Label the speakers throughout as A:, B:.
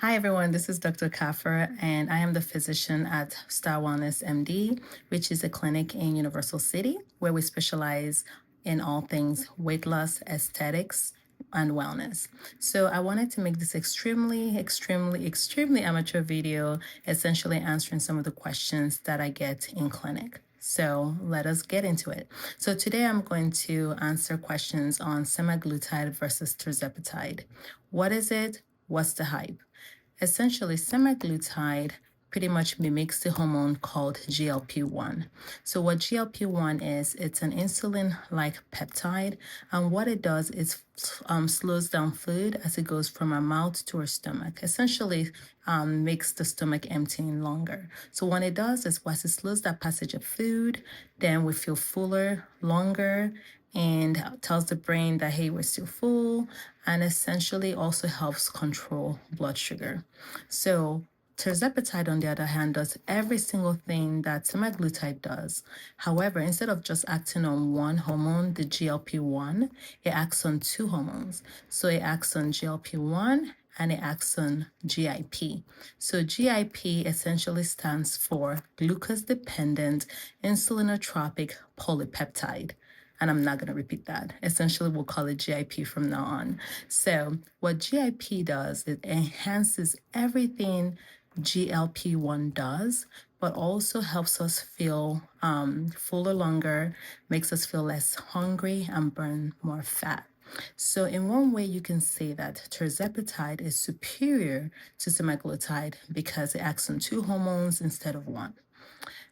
A: Hi, everyone. This is Dr. Kaffer, and I am the physician at Star Wellness MD, which is a clinic in Universal City where we specialize in all things weight loss, aesthetics, and wellness. So, I wanted to make this extremely amateur video, essentially answering some of the questions that I get in clinic. So let us get into it. So today I'm going to answer questions on semaglutide versus tirzepatide. What is it? What's the hype? Essentially, semaglutide pretty much mimics the hormone called GLP-1. So what GLP-1 is, it's an insulin-like peptide, and what it does is slows down food as it goes from our mouth to our stomach. Essentially, makes the stomach emptying longer. So what it does is, once it slows that passage of food, then we feel fuller, longer, and tells the brain that, hey, we're still full, and essentially also helps control blood sugar. So tirzepatide, on the other hand, does every single thing that semaglutide does. However, instead of just acting on one hormone, the GLP-1, it acts on two hormones. So it acts on GLP-1 and it acts on GIP. So GIP essentially stands for glucose-dependent insulinotropic polypeptide. And I'm not going to repeat that. Essentially, we'll call it GIP from now on. So what GIP does, it enhances everything GLP-1 does, but also helps us feel fuller longer, makes us feel less hungry, and burn more fat. So in one way, you can say that tirzepatide is superior to semaglutide because it acts on two hormones instead of one.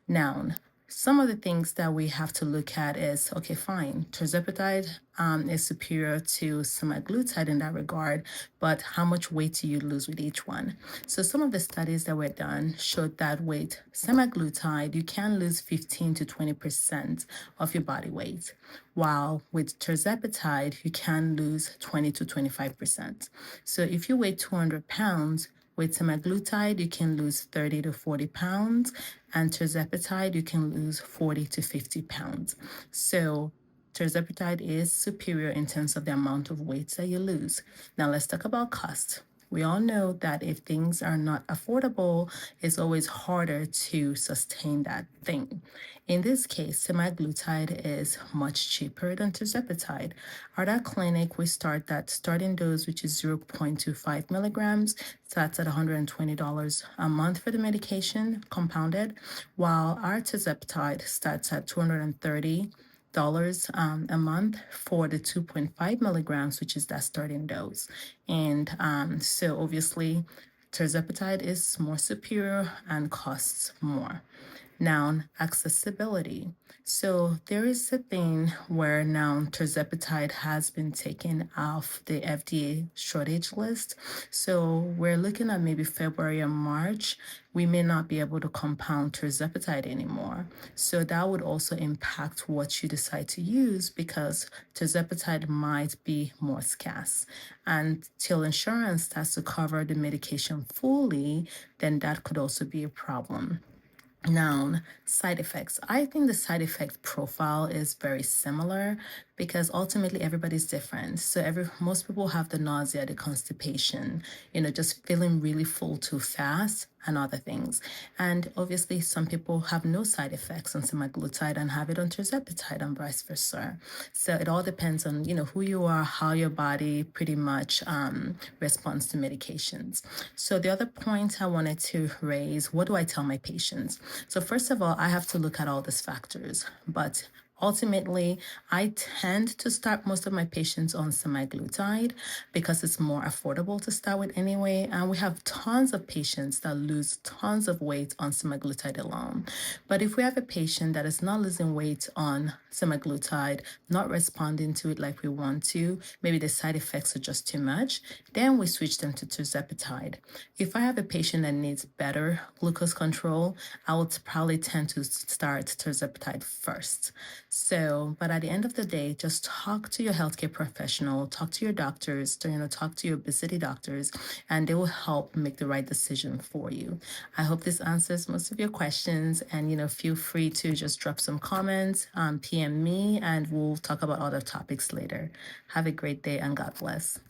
A: Now, some of the things that we have to look at is, okay, fine, tirzepatide is superior to semaglutide in that regard, but how much weight do you lose with each one? So some of the studies that were done showed that with semaglutide, you can lose 15 to 20% of your body weight, while with tirzepatide, you can lose 20 to 25%. So if you weigh 200 pounds, with semaglutide, you can lose 30 to 40 pounds, and tirzepatide, you can lose 40 to 50 pounds. So tirzepatide is superior in terms of the amount of weight that you lose. Now let's talk about cost. We all know that if things are not affordable, it's always harder to sustain that thing. In this case, semaglutide is much cheaper than tirzepatide. At our clinic, we start that starting dose, which is 0.25 milligrams, starts at $120 a month for the medication, compounded, while our tirzepatide starts at $230 a month for the 2.5 milligrams, which is that starting dose. And so obviously, tirzepatide is more superior and costs more. Now, accessibility. So there is a thing where now tirzepatide has been taken off the FDA shortage list. So we're looking at maybe February or March, we may not be able to compound tirzepatide anymore. So that would also impact what you decide to use because tirzepatide might be more scarce. And till insurance starts to cover the medication fully, then that could also be a problem. Now, side effects. I think the side effect profile is very similar because ultimately everybody's different. So most people have the nausea, the constipation, just feeling really full too fast and other things. And obviously some people have no side effects on semaglutide and have it on tirzepatide and vice versa. So it all depends on, who you are, how your body pretty much responds to medications. So the other point I wanted to raise, what do I tell my patients? So first of all, I have to look at all these factors, but ultimately, I tend to start most of my patients on semaglutide because it's more affordable to start with anyway. And we have tons of patients that lose tons of weight on semaglutide alone. But if we have a patient that is not losing weight on semaglutide, not responding to it like we want to, maybe the side effects are just too much, then we switch them to tirzepatide. If I have a patient that needs better glucose control, I would probably tend to start tirzepatide first. So, but at the end of the day, just talk to your healthcare professional, talk to your doctors, talk to your obesity doctors, and they will help make the right decision for you. I hope this answers most of your questions, and feel free to just drop some comments, PM me, and we'll talk about other topics later. Have a great day, and God bless.